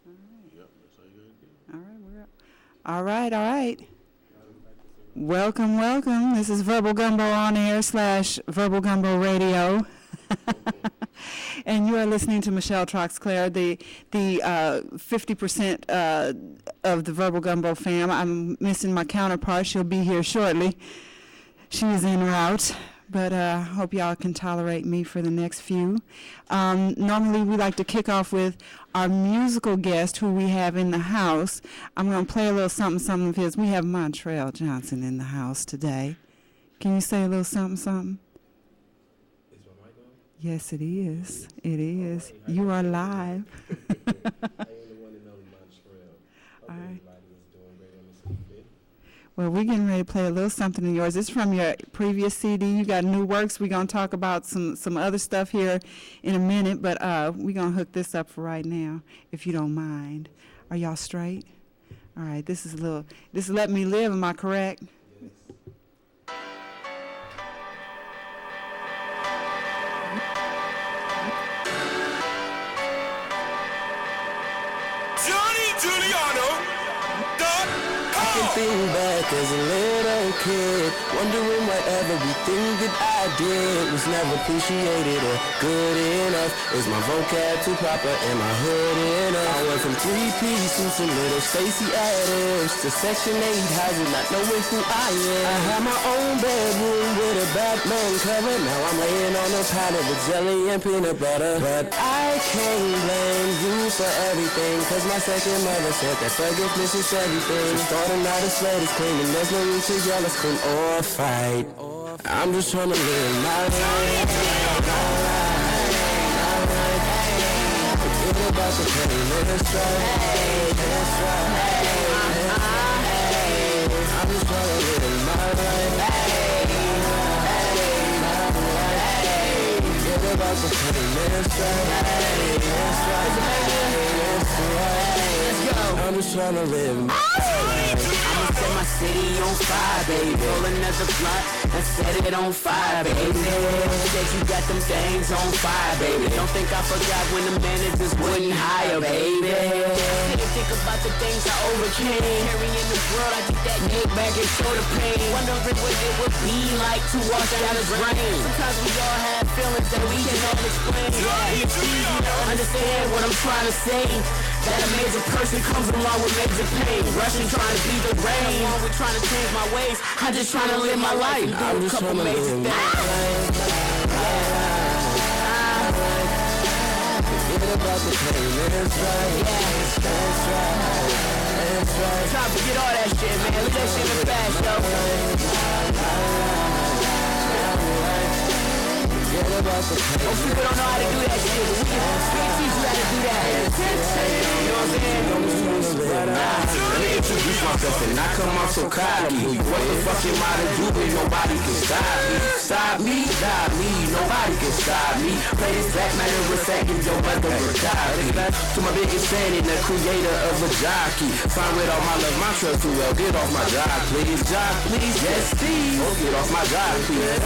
Yep, that's all you gotta do. All right, we're up. All right, all right. Welcome, welcome. This is Verbal Gumbo on air / Verbal Gumbo Radio. And you are listening to Michelle Troxclair, the 50% of the Verbal Gumbo fam. I'm missing my counterpart. She'll be here shortly. She is en route, but I hope y'all can tolerate me for the next few. Normally, we like to kick off with our musical guest who we have in the house. I'm going to play a little something of his. We have Montrell Johnson in the house today. Can you say a little something? Is my mic on? Yes, it is. It is. You are live. I am the one and only Montrell. Hope All right. everybody is doing great on this evening. Well, we're getting ready to play a little something of yours. It's from your previous CD. You got new works. We're going to talk about some other stuff here in a minute, but we're going to hook this up for right now, if you don't mind. Are y'all straight? All right, this is Let Me Live, am I correct? Yes. I can think back as a little kid, wondering why everything that I did was never appreciated or good enough. Is my vocab too proper? Am I hood enough? I went from 3-piece suits and little Stacy Adams to Section 8 housing, not knowing who I am. I had my own bedroom with a Batman cover. Now I'm laying on a pile of jelly and peanut butter. But I can't blame you for everything, cause my second mother said that forgiveness is everything. So starting out a sled is clean, and there's no need to yell, scream, or fight. I'm just trying to live my life. Forget about the pain, let's try. I'm just trying to live my life. Forget about the pain, let's try. I'm just trying to live my life. I'ma set my city on fire, baby. Roll another blunt and set it on fire, baby. Said you got them things on fire, baby. Don't think I forgot when the managers wouldn't hire, baby. Didn't think about the things I overcame. Carrying the world, I get that neck back and shoulder pain. Wondering what it would be like to walk down the drain. Sometimes we all have feelings that we can all explain. Yeah, it's easy to understand what I'm trying to say. That a major person comes along with major pain. Rushing, trying to beat the rain. I'm along with trying to change my ways. I'm just trying to live my life. I'm just trying to live my life. Forget about the pain, let's right. Let's right. Try to forget all that shit, man. Leave that shit in the past, yo. Forget about the pain. Most people don't know how to do that shit. We can teach you how to do that. You know what I'm saying? Let me introduce myself and not come out so cocky. What the fuck am I to do when nobody can stop me? Stop me, stop me, nobody can stop me. Play this black matter with second, your mother will die. To my biggest fan and the creator of a jockey. Fine with all my love, my trust too well. Get off my job, please. Job, please, yes, Steve. Oh, get off my job, please.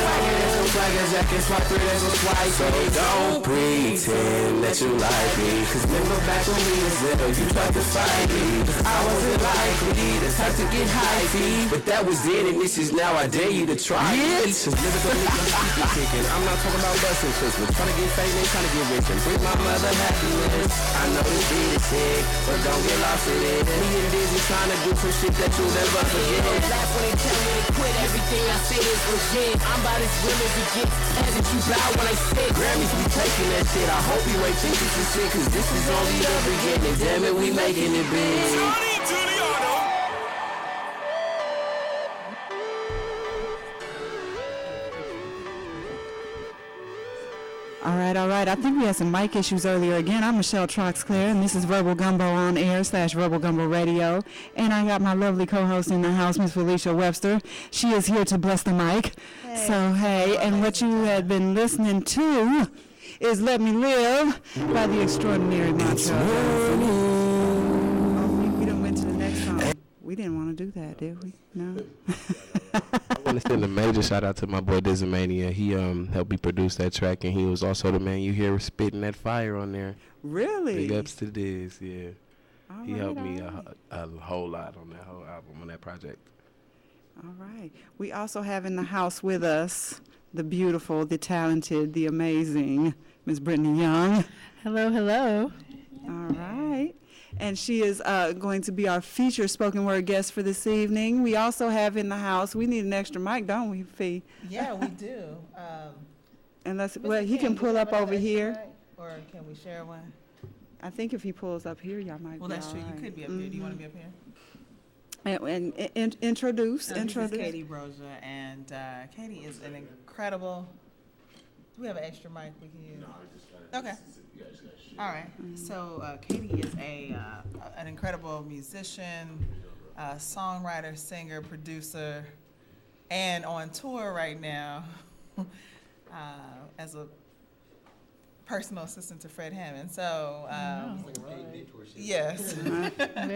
Swagger, jacket, swiper, there's no swipe. So don't pretend that you like me. Cause remember back when we was little, you tried to fight me. I wasn't likely the type to get hypey, but that was then and this is now. I dare you to try it. Cause lyrical niggas keep kicking. I'm not talking about busting Christmas. Trying to get famous, trying to get rich and bring my mother happiness. I know this beat is sick, but don't get lost in it. Me and Dizzy trying to do some shit that you'll never forget. Laugh when they tell me to quit. Everything I say is legit. I'm about as real as it gets. Peasant, you bow when I spit. Grammys, we taking that shit. I hope you ain't thinking some shit, cause this is only the beginning. Damn it, we making it big. All right. I think we had some mic issues earlier again. I'm Michelle Troxclair, and this is Verbal Gumbo on air / Verbal Gumbo Radio. And I got my lovely co-host in the house, Miss Felicia Webster. She is here to bless the mic. Hey. So, hey, and what you had been listening to is Let Me Live by the extraordinary Montrell. Oh, we done went to the next song. We didn't want to do that, did we? No. I want to send a major shout out to my boy Dizamania. He helped me produce that track, and he was also the man you hear spitting that fire on there. Really? Big ups to Diz, yeah. All He right, helped all me right. a whole lot on that whole album, on that project. All right. We also have in the house with us the beautiful, the talented, the amazing Miss Brittany Young. Hello, hello. All right. And she is going to be our featured spoken word guest for this evening. We also have in the house, we need an extra mic, don't we, Fee? Yeah, we do. Well, he can pull up over here. Mic, or can we share one? I think if he pulls up here, y'all might Well, be that's all true. right. You could be up here. Do you want to be up here? Introduce. This is Katie Broja, and Katie is an incredible. Do we have an extra mic we can use? Okay. All right. So Katie is an incredible musician, songwriter, singer, producer, and on tour right now as a personal assistant to Fred Hammond. So yes.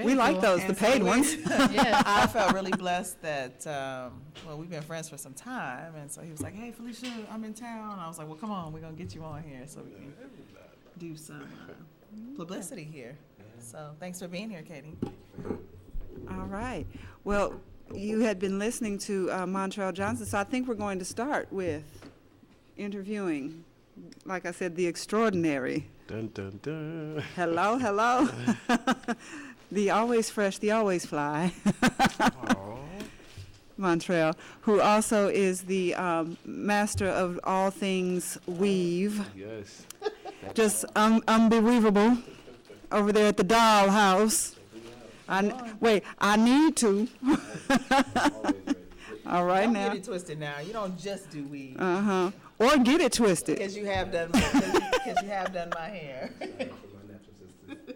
We like those, the paid ones. Yeah, I felt really blessed that, well, we've been friends for some time, and so he was like, hey, Felicia, I'm in town. I was like, well, come on, we're going to get you on here so we can do some publicity here. So thanks for being here, Katie. All right. Well, you had been listening to Montrell Johnson, so I think we're going to start with interviewing, like I said, the extraordinary. Dun, dun, dun. Hello, hello. The always fresh, the always fly. Montrell, who also is the master of all things weave. Yes. Just unbelievable over there at the dollhouse. Wait, I need to. All right Don't now. get it twisted now. You don't just do weed. Or get it twisted. Because you have done my hair.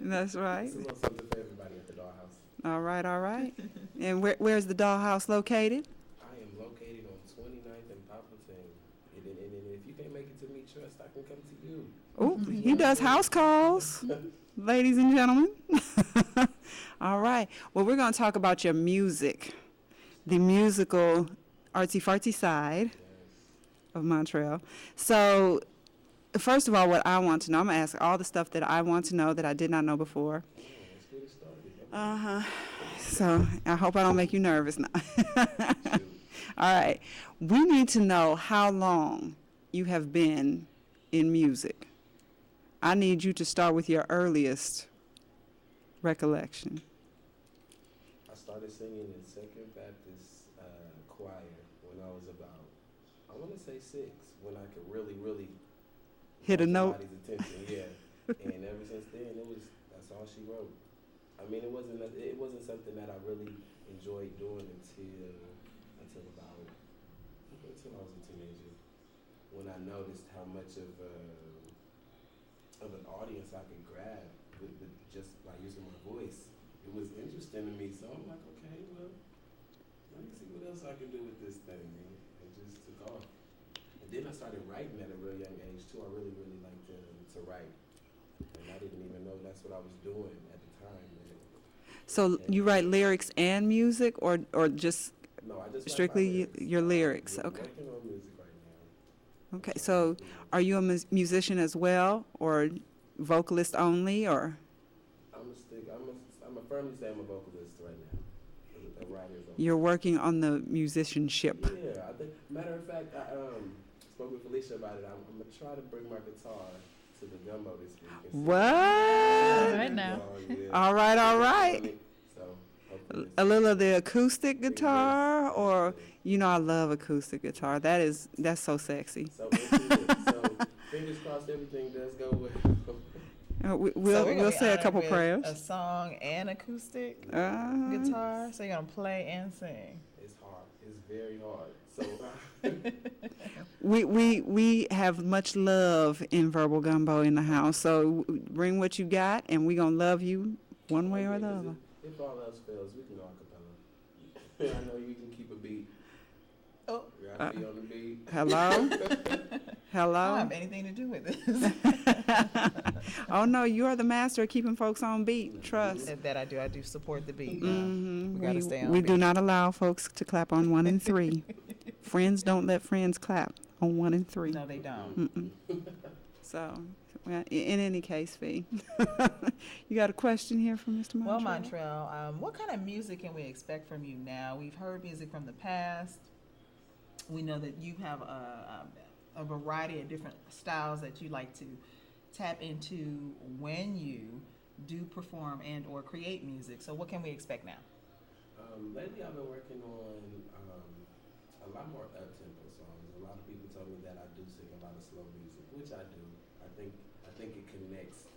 That's right. It's a little something for everybody at the dollhouse. All right, all right. And where's the dollhouse located? I am located on 29th and Poplarton. And if you can't make it to me, trust, I can come to you. Oh, he does house calls, ladies and gentlemen. All right. Well, we're going to talk about your music, the musical artsy-fartsy side of Montrell. So, first of all, what I want to know, I'm going to ask all the stuff that I want to know that I did not know before. Let's get it started. So, I hope I don't make you nervous now. All right. We need to know how long you have been in music. I need you to start with your earliest recollection. I started singing in Second Baptist choir when I was about, I want to say 6, when I could really Hit a get note. somebody's attention, yeah. And ever since then, that's all she wrote. I mean, it wasn't something that I really enjoyed doing until I was a teenager, when I noticed how much of an audience I could grab with just by using my voice. It was interesting to me, so I'm like, okay, well, let me see what else I can do with this thing, man. It just took off. And then I started writing at a real young age too. I really liked to write, and I didn't even know that's what I was doing at the time, man. So you write lyrics and music, or just No, I just strictly your lyrics? I'm Okay. working on music right now. Okay. So are you a musician as well, or vocalist only, or? I'm a firmly say I'm a vocalist right now. A writer. You're working on the musicianship. Yeah, I think. Matter of fact, I spoke with Felicia about it. I'm gonna try to bring my guitar to the Gumbo this week. What? Right now. All right, all right. So hopefully A little of the acoustic guitar, or I love acoustic guitar. That's so sexy. So fingers crossed, everything does go well. We'll say a couple prayers. A song and acoustic guitar. So you're gonna play and sing. It's hard. It's very hard. So We have much love in Verbal Gumbo in the house. So bring what you got, and we're gonna love you one way or the other. If all else fails, we can go a cappella. I know you can keep a beat. Oh. You got to be on the beat. Hello? I don't Hello? have anything to do with this. Oh, no, you are the master of keeping folks on beat. Trust. That I do. I do support the beat. Mhm. We gotta stay on We beat. do not allow folks to clap on 1 and 3. Friends don't let friends clap on 1 and 3. No, they don't. So Well, in any case, Fee, you got a question here from Mr. Montreal? Well, Montreal, what kind of music can we expect from you now? We've heard music from the past. We know that you have a variety of different styles that you like to tap into when you do perform and or create music. So what can we expect now? Lately, I've been working on a lot more up-tempo songs. A lot of people told me that I do sing a lot of slow music, which I do. I think it connects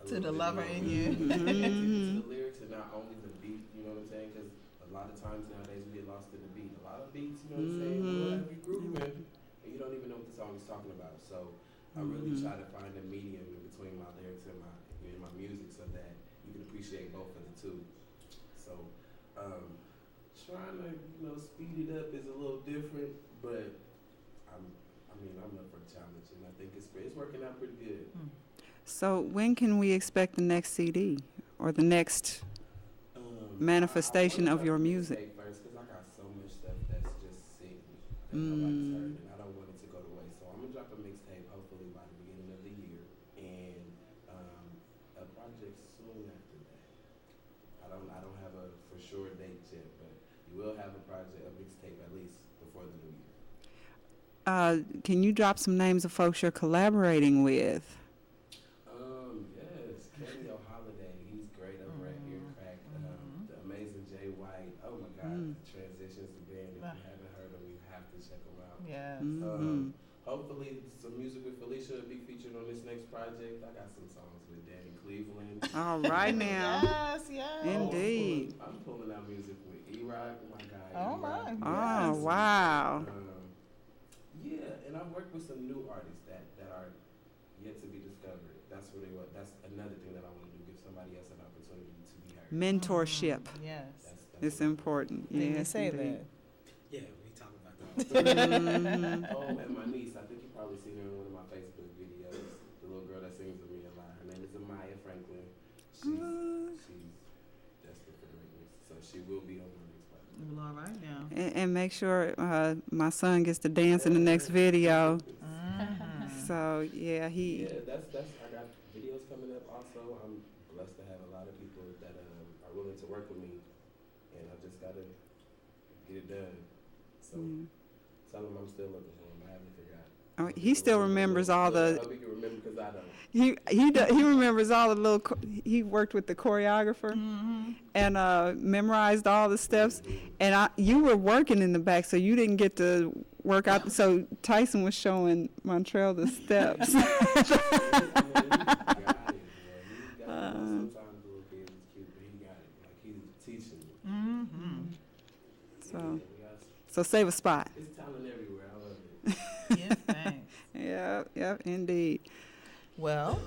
To the lover in you. To the lyrics and not only the beat, you know what I'm saying? Because a lot of times nowadays we get lost in the beat. A lot of beats, you know what I'm saying? We'll have you grooving, and you don't even know what the song is talking about. So I really try to find a medium in between my lyrics and my music so that you can appreciate both of the two. So trying to speed it up is a little different, but I'm up for a challenge, and I think it's working out pretty good. So when can we expect the next CD or the next manifestation of your music? First, because I got so much stuff that's just sitting that nobody's heard, and I don't want it to go to waste. So I'm gonna drop a mixtape hopefully by the beginning of the year, and a project soon after that. I don't have a for sure date yet, but you will have a mixtape at least before the new year. Can you drop some names of folks you're collaborating with? Yes, Cameo Holiday, he's great over at Ear Crack. The amazing Jay White. Oh my God, the Transitions, the band. If you haven't heard them, you have to check them out. Yes. Hopefully, some music with Felicia will be featured on this next project. I got some songs with Danny Cleveland. All right now. Yes. Indeed. I'm pulling out music with E-Rock, my guy. Oh my. Oh, wow. Yeah, and I've worked with some new artists that are yet to be discovered. That's another thing that I want to do, give somebody else an opportunity to be heard. Mentorship. Yes. It's important. Didn't you Yes, say indeed. that? Yeah, we talk about that. Oh, and my niece, I think you probably seen her in one of my Facebook videos. The little girl that sings with me a lot. Her name is Amaya Franklin. She's destined for greatness, so she will be on my next project. Well, all right now. And make sure my son gets to dance in the next video. So yeah, that's I got videos coming up. Also, I'm blessed to have a lot of people that are willing to work with me, and I just gotta get it done. So tell him I'm still looking for him. I haven't forgot. oh, he still remembers all I the. hope he can remember because I don't. He remembers all the little. He worked with the choreographer and memorized all the steps. And you were working in the back, so you didn't get to work out. So Tyson was showing Montreal the steps. Sometimes the little kid is cute, but he got it. Like he's teaching me. So save a spot. It's talent everywhere. I love it. Yes, thanks. Yep, indeed. Well,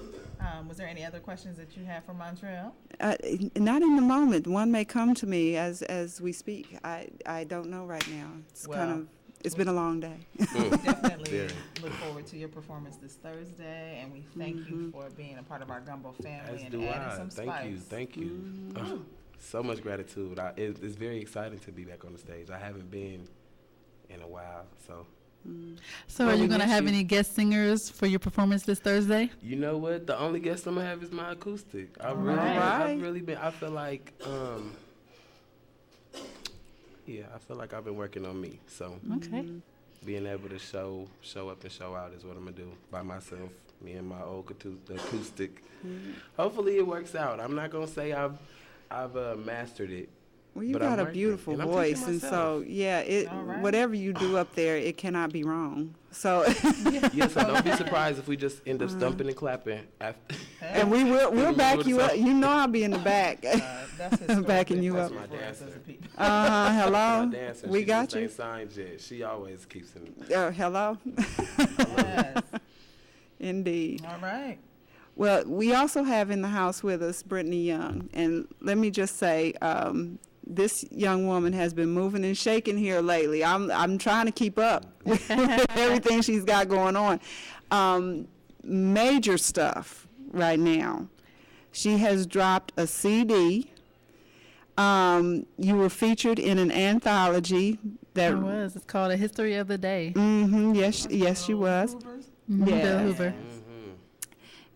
was there any other questions that you have for Montreal? Not in the moment. One may come to me as we speak. I don't know right now. It's been a long day. Definitely look forward to your performance this Thursday, and we thank you for being a part of our Gumbo family and adding some spice. Thank you. So much gratitude. It's very exciting to be back on the stage. I haven't been in a while, so. So are you going to have any guest singers for your performance this Thursday? You know what? The only guest I'm going to have is my acoustic. I feel like, I feel like I've been working on me. So Okay. being able to show up and show out is what I'm going to do by myself, me and my old acoustic. Hopefully it works out. I'm not going to say I've mastered it. Well, you got a beautiful voice, and so whatever you do up there, it cannot be wrong. So so don't be surprised if we just end up stumping and clapping after. And we'll back you up. You know I'll be in the back, That's his backing you up. That's my dancer. Hello. My dancer, We she got just you. ain't signed yet. She always keeps it. Hello. Yes. Indeed. All right. Well, we also have in the house with us Brittany Young, and let me just say, this young woman has been moving and shaking here lately. I'm trying to keep up with everything she's got going on. Major stuff right now. She has dropped a CD. You were featured in an anthology that It was. It's called A History of the Day. Yes, she was. Bill Yes. Hoover.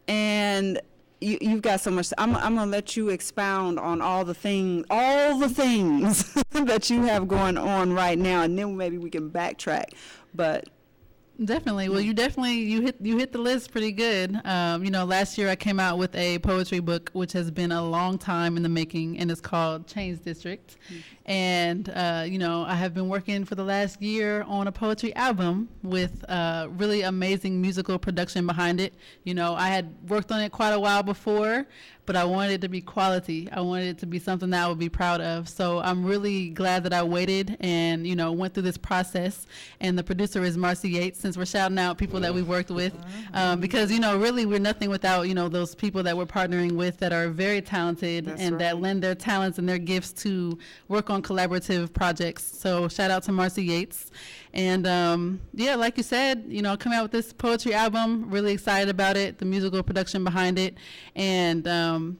and you've got so much. I'm gonna let you expound on all the things that you have going on right now, and then maybe we can backtrack. But Definitely. Well, you hit the list pretty good. Last year I came out with a poetry book, which has been a long time in the making, and it's called Change District. And I have been working for the last year on a poetry album with really amazing musical production behind it. I had worked on it quite a while before, but I wanted it to be quality. I wanted it to be something that I would be proud of. So I'm really glad that I waited and, went through this process. And the producer is Marcy Yates, since we're shouting out people that we've worked with. Because, really we're nothing without, those people that we're partnering with that are very talented. That's and right. that lend their talents and their gifts to work on collaborative projects. So shout out to Marcy Yates. And like you said, coming out with this poetry album, really excited about it, the musical production behind it, and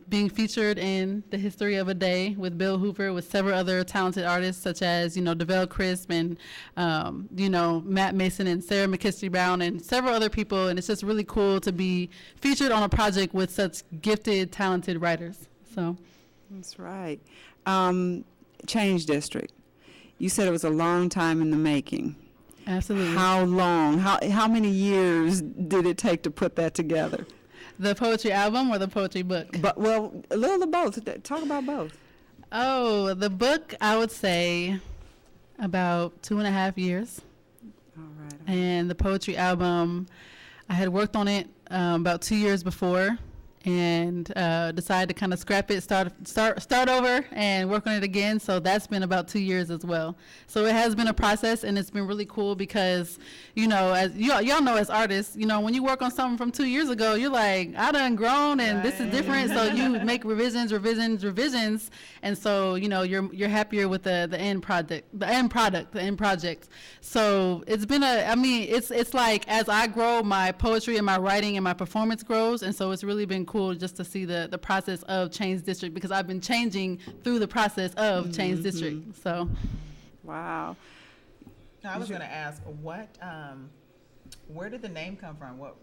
being featured in The History of a Day with Bill Hoover, with several other talented artists such as, DeVelle Crisp and, Matt Mason and Sarah McKisty Brown and several other people. And it's just really cool to be featured on a project with such gifted, talented writers. So that's right. Change District. You said it was a long time in the making. Absolutely. How long? How many years did it take to put that together? The poetry album or the poetry book? But a little of both. Talk about both. Oh, the book, I would say about 2.5 years. All right. And the poetry album, I had worked on it about 2 years before, and decided to kind of scrap it, start over and work on it again. So that's been about 2 years as well. So it has been a process, and it's been really cool because, as y'all know as artists, when you work on something from 2 years ago, you're like, I done grown and this is different. So you make revisions. And so, you're happier with the end project. So it's been it's like as I grow, my poetry and my writing and my performance grows. And so it's really been cool just to see the process of Change District, because I've been changing through the process of Change District. So, wow. Now, I was going to ask, where did the name come from? What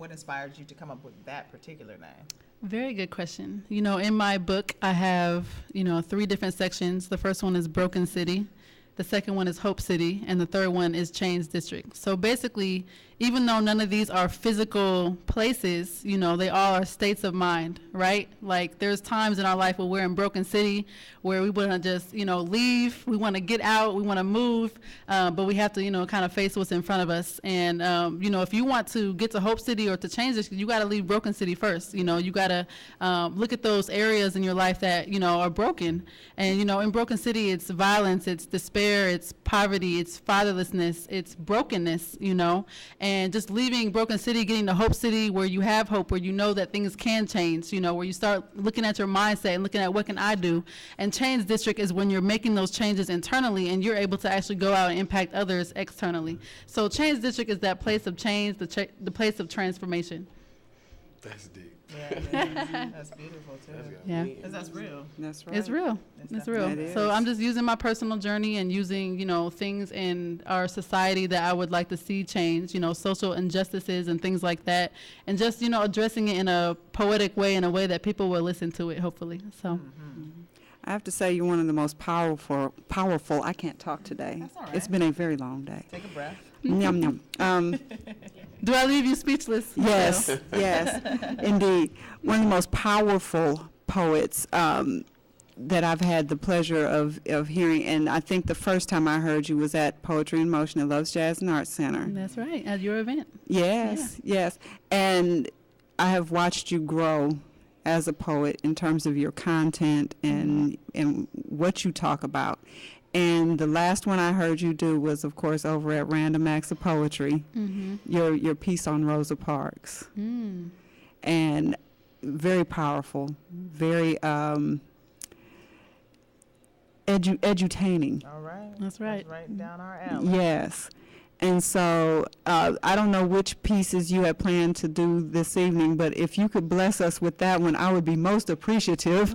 inspired you to come up with that particular name? Very good question. In my book, I have 3 different sections. The first one is Broken City. The second one is Hope City, and the third one is Change District. So basically, even though none of these are physical places, they all are states of mind, right? Like there's times in our life where we're in Broken City where we want to just, leave, we want to get out, we want to move, but we have to, kind of face what's in front of us. And, if you want to get to Hope City or to Change District, you got to leave Broken City first. You got to look at those areas in your life that, are broken. And, in Broken City, it's violence, it's despair, it's poverty, it's fatherlessness, it's brokenness, and just leaving Broken City, getting to Hope City where you have hope, where you know that things can change, where you start looking at your mindset and looking at what can I do. And Change District is when you're making those changes internally and you're able to actually go out and impact others externally. So Change District is that place of change, the place of transformation. That's deep. Yeah, that's beautiful too. Yeah. Because that's real. That's right. It's real. It's real. It So is. I'm just using my personal journey and using, things in our society that I would like to see change, social injustices and things like that. And just, addressing it in a poetic way, in a way that people will listen to it, hopefully. So. I have to say you're one of the most powerful, I can't talk today. That's all right. It's been a very long day. Take a breath. Yum, yum. Do I leave you speechless? Yes, yes, indeed. One of the most powerful poets that I've had the pleasure of hearing, and I think the first time I heard you was at Poetry in Motion at Love's Jazz and Arts Center. That's right, at your event. Yes, yes. And I have watched you grow as a poet in terms of your content and what you talk about. And the last one I heard you do was, of course, over at Random Acts of Poetry, your piece on Rosa Parks. And very powerful, very edutaining. All right. That's right. That's right down our alley. Yes. And so I don't know which pieces you had planned to do this evening, but if you could bless us with that one, I would be most appreciative.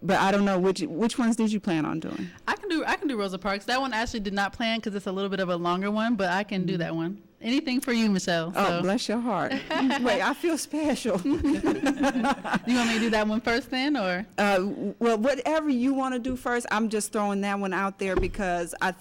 But I don't know which ones did you plan on doing? I can do Rosa Parks. That one actually did not plan because it's a little bit of a longer one, but I can do that one. anything for you, Michelle. Oh, So. bless your heart. Wait, I feel special. You want me to do that one first then, or? Well, whatever you want to do first, I'm just throwing that one out there because I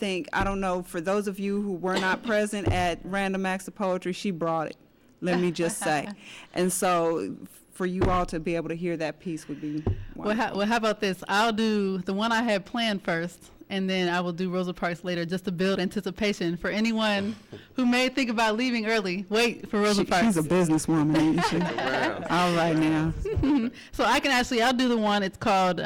don't know, for those of you who were not present at Random Acts of Poetry, she brought it, let me just say. And so for you all to be able to hear that piece would be wonderful. Well, how about this? I'll do the one I had planned first, and then I will do Rosa Parks later just to build anticipation for anyone who may think about leaving early. Wait for Rosa Parks. She's a businesswoman, ain't she? All right now. So I'll do the one, it's called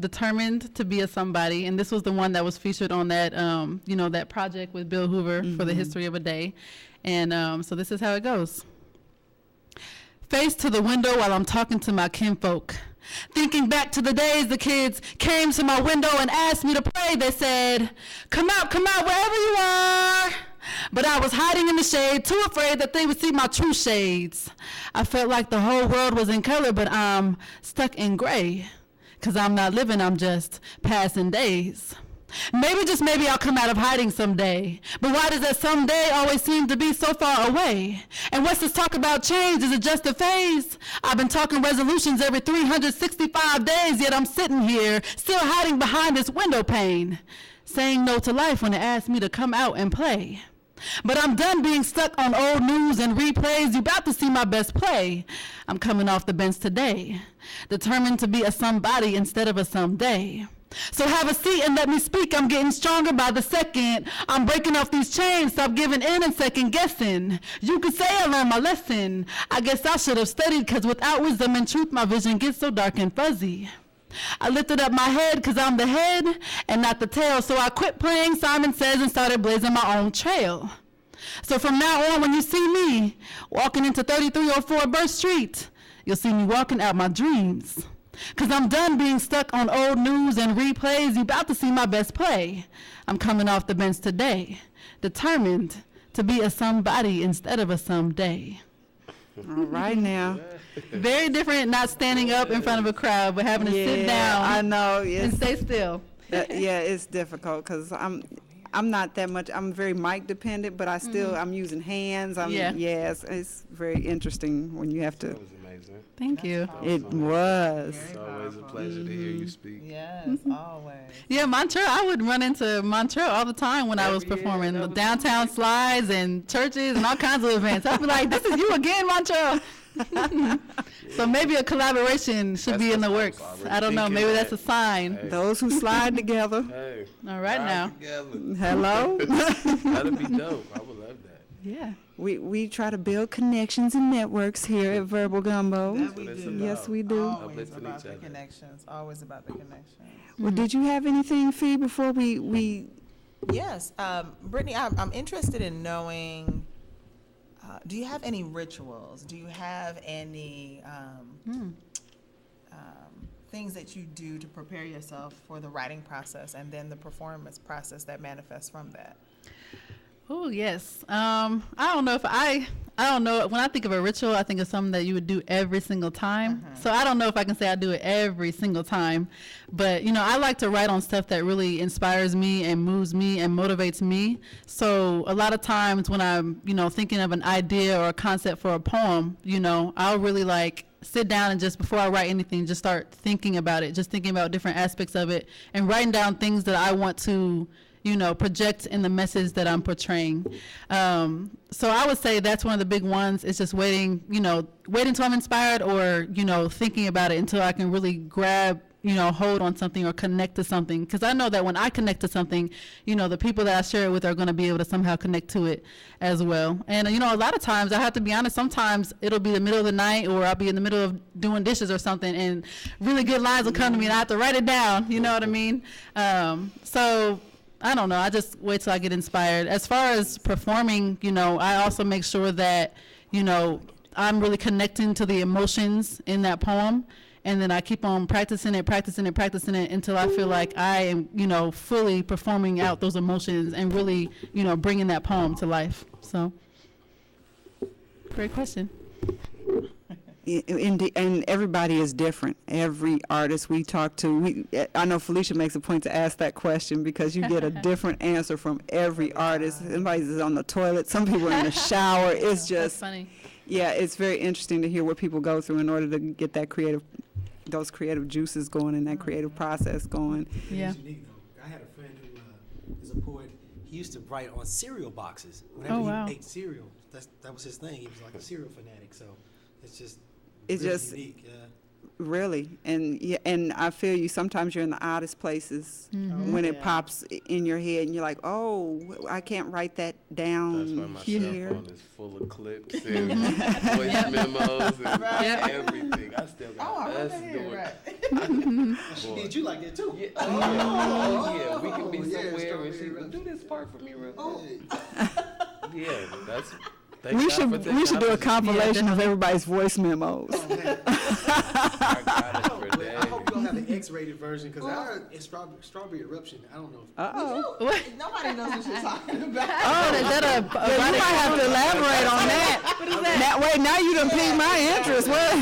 Determined to Be a Somebody, and this was the one that was featured on that, that project with Bill Hoover for the History of a Day. And so this is how it goes. Face to the window while I'm talking to my kinfolk. Thinking back to the days the kids came to my window and asked me to pray, they said, come out wherever you are. But I was hiding in the shade, too afraid that they would see my true shades. I felt like the whole world was in color, but I'm stuck in gray. 'Cause I'm not living, I'm just passing days. Maybe, just maybe, I'll come out of hiding someday. But why does that someday always seem to be so far away? And what's this talk about change? Is it just a phase? I've been talking resolutions every 365 days, yet I'm sitting here, still hiding behind this window pane, saying no to life when it asks me to come out and play. But I'm done being stuck on old news and replays. You about to see my best play. I'm coming off the bench today, determined to be a somebody instead of a someday. So have a seat and let me speak. I'm getting stronger by the second. I'm breaking off these chains, stop giving in and second guessing. You could say I learned my lesson. I guess I should have studied, 'cause without wisdom and truth, my vision gets so dark and fuzzy. I lifted up my head 'cause I'm the head and not the tail. So I quit playing Simon Says and started blazing my own trail. So from now on, when you see me walking into 3304 Burst Street, you'll see me walking out my dreams. 'Cause I'm done being stuck on old news and replays. You about to see my best play. I'm coming off the bench today, determined to be a somebody instead of a someday. All right now. Very different, not standing up in front of a crowd, but having to sit down. I know. And stay still. It's difficult because I'm not that much. I'm very mic dependent, but I still I'm using hands. It's very interesting when you have to. That was amazing. Thank you. It was. It's always a pleasure to hear you speak. Yes, always. Yeah, Montreal. I would run into Montreal all the time when I was performing the downtown slides and churches and all kinds of events. I'd be like, "This is you again, Montreal." So maybe a collaboration should be in the works. I don't know. Maybe that's a sign. Hey. Those who slide together. Hey. All right now. Hello. That'd be dope. I would love that. Yeah. We try to build connections and networks here at Verbal Gumbo. That we That's what it's do. about. Yes, we do. Always Uplifting about each the other. connections. Always about the connections. Well, did you have anything, Fee, before we Yes, Brittany, I'm interested in knowing. Do you have any rituals? Do you have any things that you do to prepare yourself for the writing process and then the performance process that manifests from that? Oh, yes. I don't know if I don't know. When I think of a ritual, I think of something that you would do every single time. So I don't know if I can say I do it every single time. But, I like to write on stuff that really inspires me and moves me and motivates me. So a lot of times when I'm, thinking of an idea or a concept for a poem, I'll really sit down and just before I write anything, just start thinking about it, just thinking about different aspects of it and writing down things that I want to project in the message that I'm portraying. So I would say that's one of the big ones. It's just waiting until I'm inspired or, thinking about it until I can really grab, hold on something or connect to something. Because I know that when I connect to something, the people that I share it with are going to be able to somehow connect to it as well. And, a lot of times, I have to be honest, sometimes it'll be the middle of the night or I'll be in the middle of doing dishes or something and really good lines will come to me and I have to write it down. You know what I mean? So I don't know. I just wait till I get inspired. As far as performing, I also make sure that, I'm really connecting to the emotions in that poem. And then I keep on practicing it until I feel like I am, fully performing out those emotions and really, bringing that poem to life. So, great question. And everybody is different. Every artist we talk to, I know Felicia makes a point to ask that question because you get a different answer from every artist. Somebody's on the toilet, some people are in the shower. It's That's just, funny. yeah, it's very interesting to hear what people go through in order to get those creative juices going and that creative process going. Yeah. It's unique though. I had a friend who is a poet. He used to write on cereal boxes. Whenever Oh, wow. he ate cereal, that was his thing. He was like a cereal fanatic. So it's just It's really just unique. Yeah. really, and I feel you. Sometimes you're in the oddest places when it pops in your head, and you're like, "Oh, I can't write that down That's why my here." cell phone is full of clips and voice memos and everything. I still got us doing. She did you like that too? Yeah, oh yeah, we can be somewhere and she will do this part for me real quick. Yeah, that's. We should do a compilation of everybody's voice memos. I hope you don't have the X-rated version because I heard it's strawberry eruption. I don't know. Nobody knows what you're talking about. Oh, is that a Yeah, you might have to elaborate on that. What is that? Wait, now you done piqued my interest. What?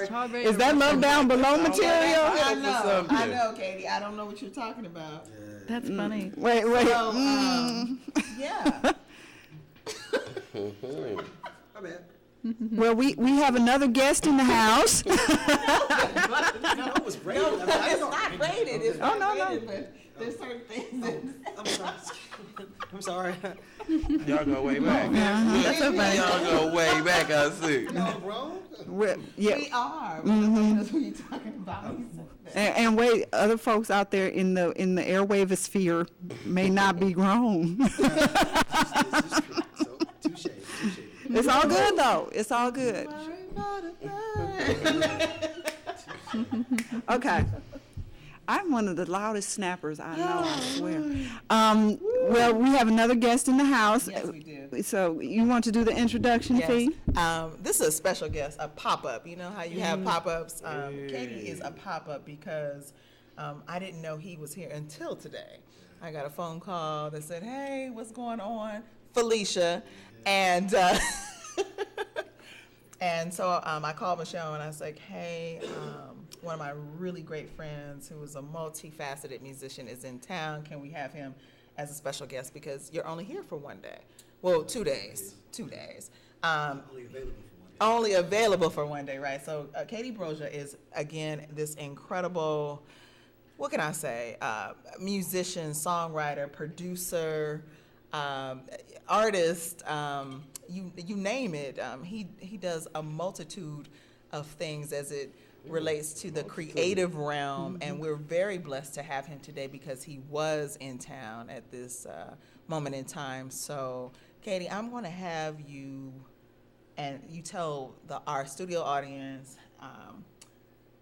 Strawberry Is that love down below material? I know, Katie. I don't know what you're talking about. That's funny. Wait. So, yeah. My bad. Well, we have another guest in the house. No, it was rated. No, it's not rated. It's Oh, not no. rated, but there's certain things that. I'm sorry. I'm sorry. Y'all go way back. That's so funny. Y'all go way back, I see. No, bro. Yeah. We are. But nobody knows what you're talking about. And wait, other folks out there in the airwave sphere may not be grown. This is true. So, touche. It's all good though. It's all good. Okay. I'm one of the loudest snappers I know, I swear. Well, we have another guest in the house. Yes, we do. So you want to do the introduction, Yes. Fee? This is a special guest, a pop-up. You know how you have pop-ups? Katie is a pop-up because I didn't know he was here until today. I got a phone call that said, "Hey, what's going on, Felicia?" And and so I called Michelle and I was like, "Hey, one of my really great friends who is a multifaceted musician is in town. Can we have him as a special guest because you're only here for one day? Well, 2 days. 2 days." Only available for one day, right? So Katie Broja is, again, this incredible, what can I say, musician, songwriter, producer, artist, you name it. He does a multitude of things as it relates to the creative realm, and we're very blessed to have him today because he was in town at this moment in time. So, Katie, I'm going to have you, and you tell our studio audience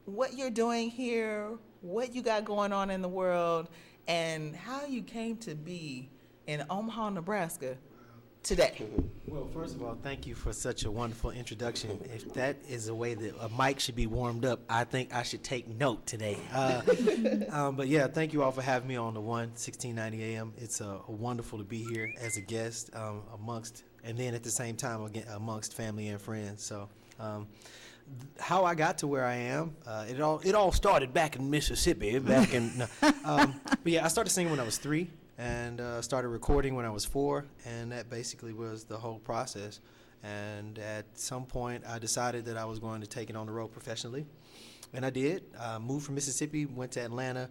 what you're doing here, what you got going on in the world, and how you came to be in Omaha, Nebraska today. Well, first of all, thank you for such a wonderful introduction. If that is a way that a mic should be warmed up, I think I should take note today. But yeah, thank you all for having me on the 1690 AM. It's wonderful to be here as a guest amongst, and then at the same time again amongst family and friends. So how I got to where I am, it all started back in Mississippi. But yeah, I started singing when I was 3. And started recording when I was 4, and that basically was the whole process. And at some point, I decided that I was going to take it on the road professionally, and I did. Moved from Mississippi, went to Atlanta,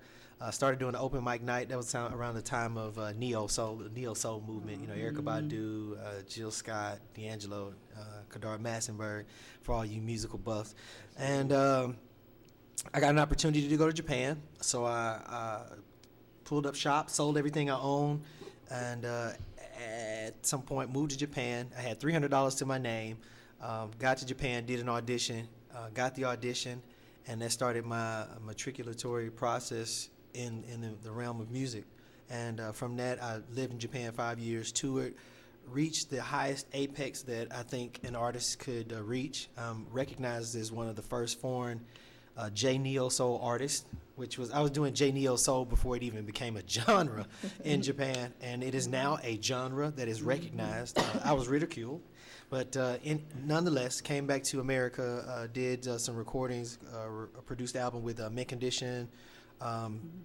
started doing the open mic night. That was around the time of neo soul, the neo soul movement. You know, Erykah Badu, Jill Scott, D'Angelo, Kadar Massenberg, for all you musical buffs. And I got an opportunity to go to Japan, so I pulled up shop, sold everything I owned, and at some point moved to Japan. I had $300 to my name, got to Japan, did an audition, got the audition, and that started my matriculatory process in the realm of music. And from that, I lived in Japan 5 years, toured, reached the highest apex that I think an artist could reach, recognized as one of the first foreign J Neo Soul artists, I was doing J Neo Soul before it even became a genre in Japan, and it is now a genre that is recognized. I was ridiculed, But nonetheless, came back to America, did some recordings, produced the album with Mint Condition,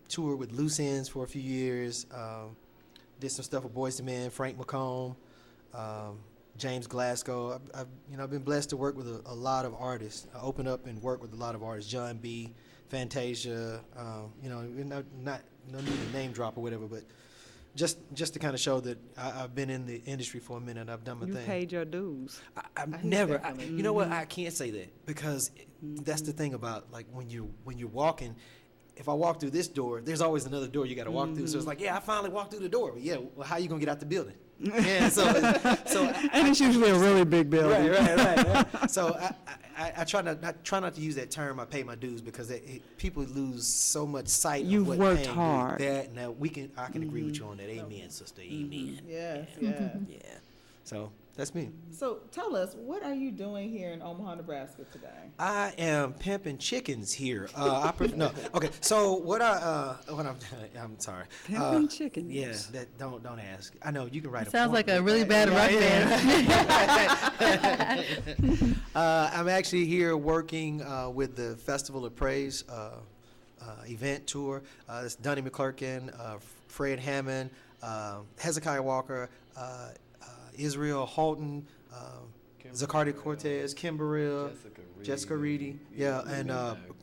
toured with Loose Ends for a few years, did some stuff with Boyz II Men, Frank McComb, James Glasgow. I've been blessed to work with a lot of artists. I opened up and worked with a lot of artists, John B., Fantasia, no need to name drop or whatever, but just to kind of show that I've been in the industry for a minute. I've done my thing. You paid your dues. I've never. You know what? I can't say that because that's the thing about like when you're walking. If I walk through this door, there's always another door you got to walk through. So it's like, yeah, I finally walked through the door. But yeah, well, how you gonna get out the building? Yeah, so and it's usually a really big building. Right. So I try not to use that term. I pay my dues because people lose so much sight. You've of what worked hard. That now I can agree with you on that. Amen, sister. Amen. Yes, yeah. So that's me. So tell us, what are you doing here in Omaha, Nebraska today? I am pimping chickens here. No, okay. So what I'm sorry. Pimping chickens. Yeah, that don't ask. I know you can write. Sounds like a really bad rock band. I'm actually here working with the Festival of Praise event tour. It's Donnie McClurkin, Fred Hammond, Hezekiah Walker, Israel Halton, Zacardi Cortez, Kim Burrell, Jessica Reedy, and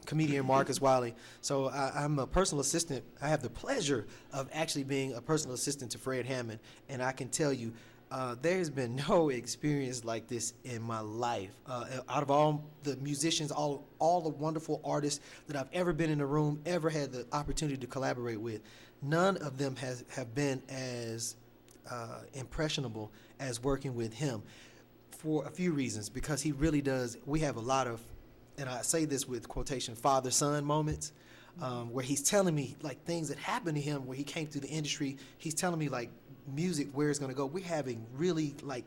comedian Marcus Wiley. So I'm a personal assistant. I have the pleasure of actually being a personal assistant to Fred Hammond, and I can tell you, there's been no experience like this in my life. Out of all the musicians, all the wonderful artists that I've ever been in a room, ever had the opportunity to collaborate with, none of them have been as impressionable as working with him for a few reasons, because he really does. We have a lot of, and I say this with quotation, father-son moments, where he's telling me like things that happened to him where he came through the industry. He's telling me like music, where it's going to go. We're having really like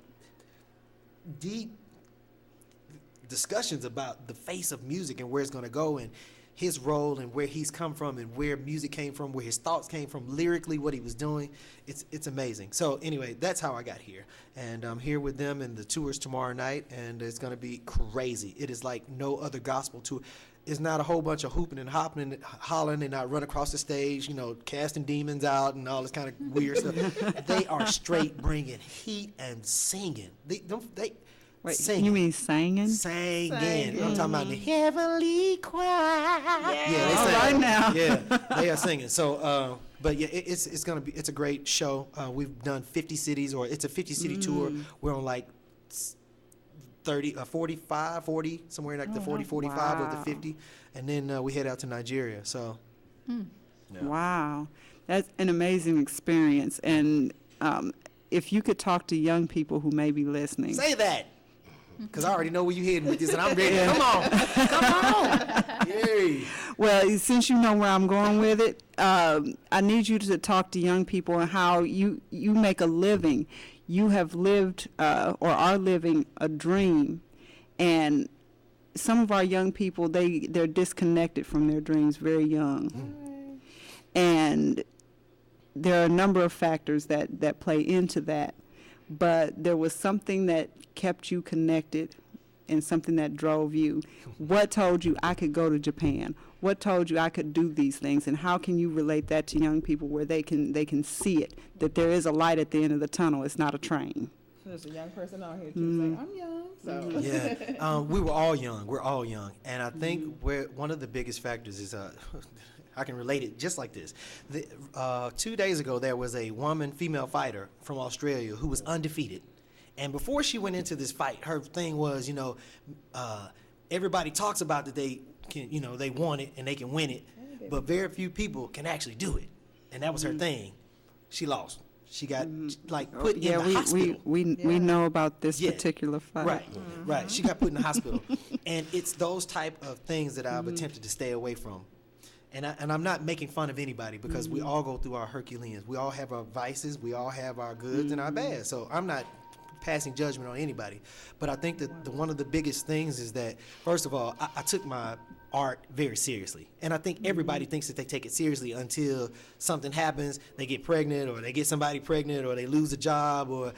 deep discussions about the face of music and where it's going to go, and his role and where he's come from and where music came from, where his thoughts came from lyrically, what he was doing. It's amazing. So anyway, that's how I got here. And I'm here with them, and the tour's tomorrow night, and it's going to be crazy. It is like no other gospel tour. It's not a whole bunch of hooping and hopping and hollering and I run across the stage, casting demons out and all this kind of weird stuff. They are straight bringing heat and singing. Wait, singing. You mean singing? Singing. I'm talking about the heavenly choir. Yeah, they sing. Right now. Yeah, they are singing. So, but yeah, it's a great show. We've done 50 cities, or it's a 50-city tour. We're on like 40, somewhere like the 40, 45 or the 50, and then we head out to Nigeria. So, Wow, that's an amazing experience. And if you could talk to young people who may be listening, say that. Because I already know where you're heading with this, and I'm ready. Come on. Yay. Well, since you know where I'm going with it, I need you to talk to young people and how you make a living. You have lived or are living a dream, and some of our young people, they're disconnected from their dreams very young. And there are a number of factors that play into that. But there was something that kept you connected and something that drove you. What told you I could go to Japan? What told you I could do these things? And how can you relate that to young people where they can see it, that there is a light at the end of the tunnel? It's not a train. There's a young person out here too. I'm young, so. Yeah, we were all young. We're all young. And I think one of the biggest factors is I can relate it just like this. 2 days ago, there was a female fighter from Australia who was undefeated. And before she went into this fight, her thing was, everybody talks about that they can, they want it and they can win it, but very few people can actually do it. And that was her thing. She lost. She got put in the hospital. We know about this particular fight. Right. She got put in the hospital. And it's those type of things that I've attempted to stay away from. And I'm not making fun of anybody, because we all go through our Herculeans. We all have our vices. We all have our goods and our bads. So I'm not passing judgment on anybody. But I think that one of the biggest things is that, first of all, I took my art very seriously. And I think everybody thinks that they take it seriously until something happens, they get pregnant, or they get somebody pregnant, or they lose a job, or,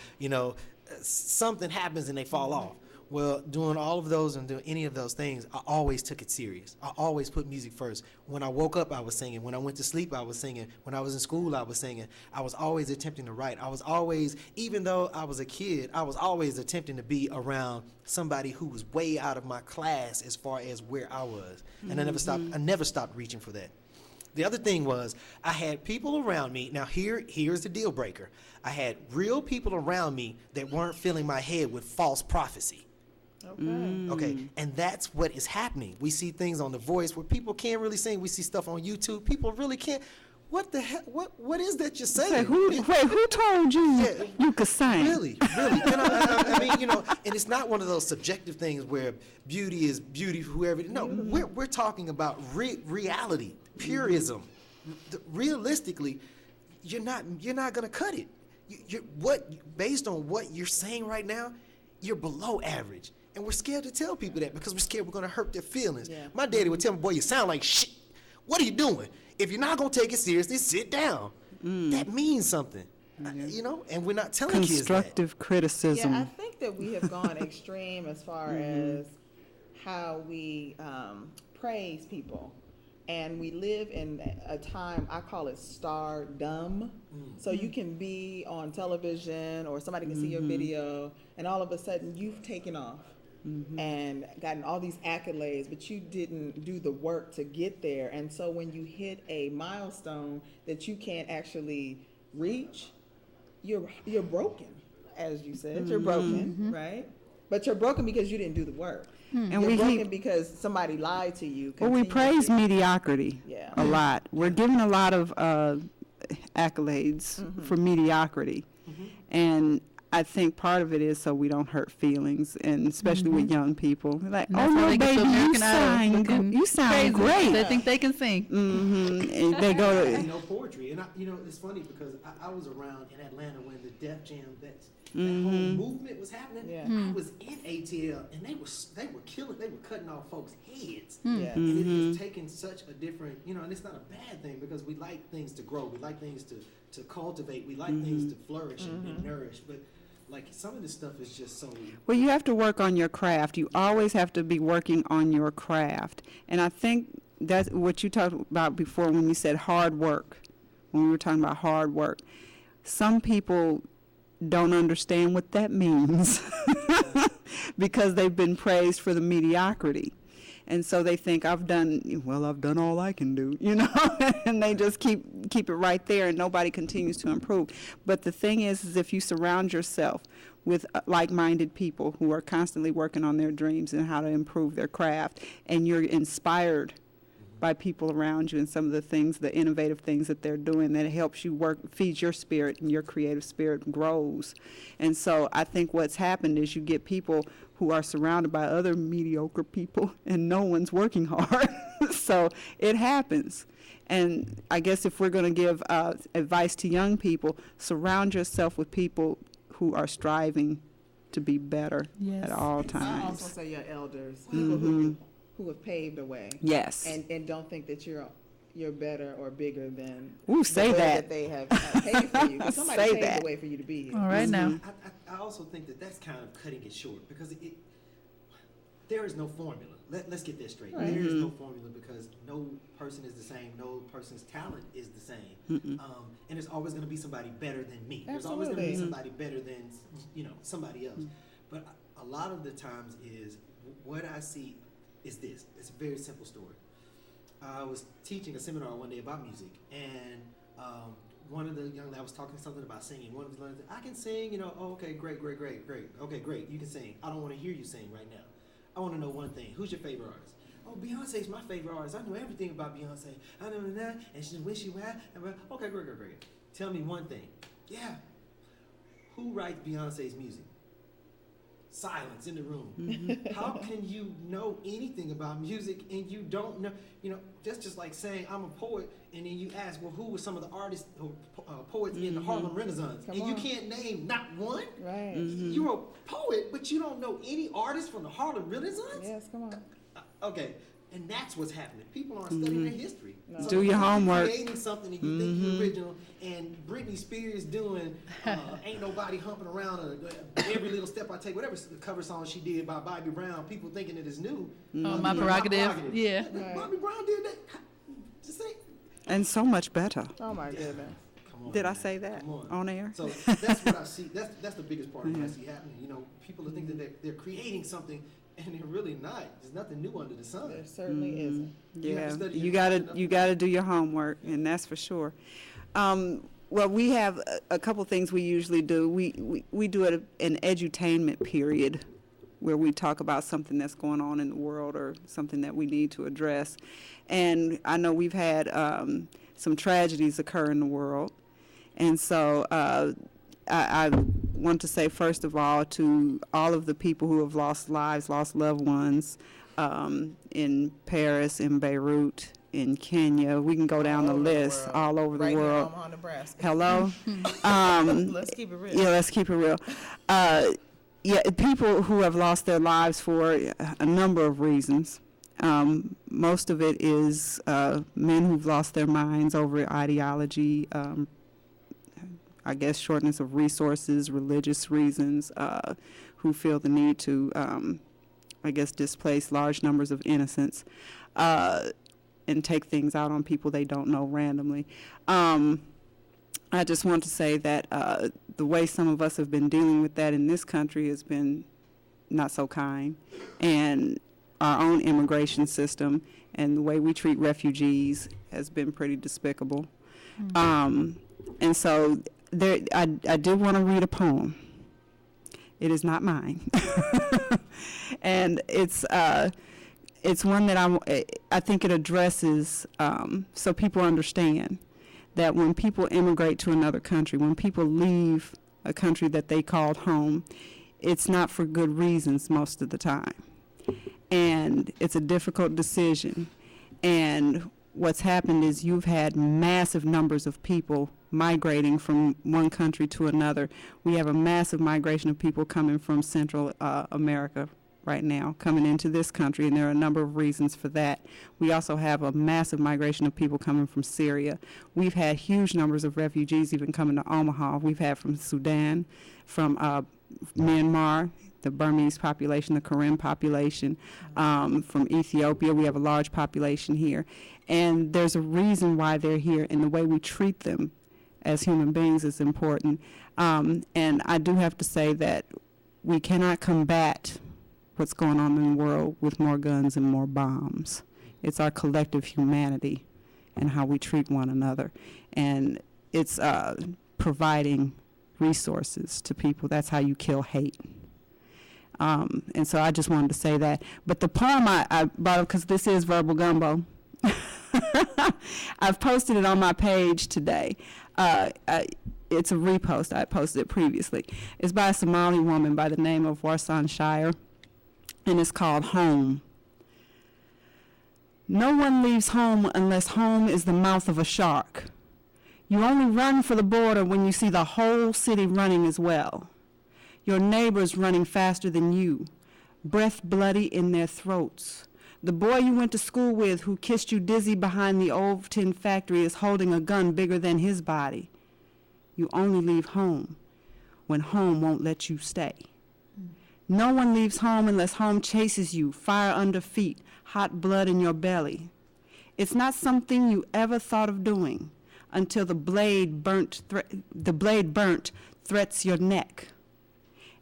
something happens and they fall off. Well, doing all of those and doing any of those things, I always took it serious. I always put music first. When I woke up, I was singing. When I went to sleep, I was singing. When I was in school, I was singing. I was always attempting to write. I was always, even though I was a kid, I was always attempting to be around somebody who was way out of my class as far as where I was. And I never stopped reaching for that. The other thing was I had people around me. Now here's the deal breaker. I had real people around me that weren't filling my head with false prophecy. Okay, and that's what is happening. We see things on The Voice where people can't really sing. We see stuff on YouTube. People really can't. What the heck? What is that you're saying? Who told you you could sing? Really? And I mean, you know, and it's not one of those subjective things where beauty is beauty for whoever. No, we're talking about reality, purism. Realistically, you're not gonna cut it. Based on what you're saying right now, you're below average. And we're scared to tell people that because we're scared we're going to hurt their feelings. Yeah. My daddy would tell me, boy, you sound like shit. What are you doing? If you're not going to take it seriously, sit down. That means something, you know, and we're not telling kids that. Constructive criticism. Yeah, I think that we have gone extreme as far as how we praise people. And we live in a time, I call it stardom. So you can be on television or somebody can see your video and all of a sudden you've taken off and gotten all these accolades, but you didn't do the work to get there. And so when you hit a milestone that you can't actually reach, you're broken, as you said. You're broken, right? But you're broken because you didn't do the work. And you're broken because somebody lied to you. Well, we praise mediocrity a lot. We're given a lot of accolades for mediocrity. And I think part of it is so we don't hurt feelings, and especially with young people. Like, oh no, baby, you sound great. They think they can sing. And they go to... I know poetry. And, you know, it's funny because I was around in Atlanta when the Def Jam, that whole movement was happening. I was in ATL, and they were cutting off folks' heads. And it has taken such a different, you know, and it's not a bad thing because we like things to grow. We like things to cultivate. We like things to flourish and nourish. But like some of this stuff is just so... Well, you have to work on your craft. You always have to be working on your craft. And I think that's what you talked about before when you said hard work, when we were talking about hard work. Some people don't understand what that means because they've been praised for the mediocrity. And so they think I've done all I can do, you know, and they just keep it right there and nobody continues to improve. But the thing is if you surround yourself with like-minded people who are constantly working on their dreams and how to improve their craft, and you're inspired by people around you and some of the things, the innovative things that they're doing that helps you work, feeds your spirit, and your creative spirit grows. And so I think what's happened is you get people who are surrounded by other mediocre people and no one's working hard. So it happens. And I guess if we're going to give advice to young people, surround yourself with people who are striving to be better at all times. I also say your elders, people who have paved the way. Yes. And don't think that you're better or bigger than say the way that they have paid for you. Somebody say paved that. the way for you to be here. All right now. I also think that's kind of cutting it short because there is no formula. Let's get this straight. There is no formula because no person is the same. No person's talent is the same. And there's always going to be somebody better than me. Absolutely. There's always going to be somebody better than, you know, somebody else. But a lot of the times is what I see is this. It's a very simple story. I was teaching a seminar one day about music, and one of the young ladies was talking something about singing. One of the learners said, I can sing, you know. Oh, okay, great. Okay, great, you can sing. I don't want to hear you sing right now. I want to know one thing. Who's your favorite artist? Oh, Beyonce's my favorite artist. I know everything about Beyonce. I know that, and she's when she went. Okay, great. Tell me one thing. Yeah. Who writes Beyonce's music? Silence in the room. How can you know anything about music and you don't know? You know, that's just like saying I'm a poet, and then you ask, well, who were some of the artists, poets in the Harlem Renaissance? You can't name not one. Right. You're a poet, but you don't know any artist from the Harlem Renaissance? Yes, come on. Okay, And that's what's happening. People aren't studying their history. No. So Do your if you're homework. Creating something and you think you're original, and Britney Spears doing "Ain't Nobody Humping Around," every little step I take, whatever cover song she did by Bobby Brown, people thinking it is new. Oh, my prerogative. Yeah. Right. Bobby Brown did that. Just say. And so much better. Oh my goodness. Come on, Did I man. say that Come on air? So that's what I see. That's the biggest part of what I see happening. You know, people are thinking that they're creating something, and they're really not. There's nothing new under the sun. There certainly isn't. You have Yeah, to study you your gotta content. you gotta do your homework, and that's for sure. Well, we have a couple things we usually do. We do an edutainment period where we talk about something that's going on in the world or something that we need to address. And I know we've had some tragedies occur in the world, and so I want to say first of all to all of the people who have lost lives, lost loved ones in Paris, in Beirut, in Kenya. We can go down the All over list world. all over the Right here in world. Omaha, Nebraska. Hello? Let's keep it real. Yeah, let's keep it real. Yeah, people who have lost their lives for a number of reasons. Most of it is men who've lost their minds over ideology, I guess shortness of resources, religious reasons, who feel the need to, I guess, displace large numbers of innocents and take things out on people they don't know randomly. I just want to say that the way some of us have been dealing with that in this country has been not so kind, and our own immigration system and the way we treat refugees has been pretty despicable. And so there, I did want to read a poem. It is not mine, and it's one that I think it addresses so people understand that when people immigrate to another country, when people leave a country that they called home, it's not for good reasons most of the time. And it's a difficult decision. And what's happened is you've had massive numbers of people migrating from one country to another. We have a massive migration of people coming from Central America right now, coming into this country, and there are a number of reasons for that. We also have a massive migration of people coming from Syria. We've had huge numbers of refugees even coming to Omaha. We've had from Sudan, from Myanmar, the Burmese population, the Karen population, from Ethiopia. We have a large population here. And there's a reason why they're here, and the way we treat them as human beings is important. And I do have to say that we cannot combat what's going on in the world with more guns and more bombs. It's our collective humanity and how we treat one another. And it's providing resources to people. That's how you kill hate. And so I just wanted to say that. But the poem I brought up, because this is Verbal Gumbo, I've posted it on my page today. It's a repost. I posted it previously. It's by a Somali woman by the name of Warsan Shire, and it's called Home. No one leaves home unless home is the mouth of a shark. You only run for the border when you see the whole city running as well. Your neighbors running faster than you, breath bloody in their throats. The boy you went to school with who kissed you dizzy behind the old tin factory is holding a gun bigger than his body. You only leave home when home won't let you stay. No one leaves home unless home chases you, fire under feet, hot blood in your belly. It's not something you ever thought of doing until the blade burnt threats your neck.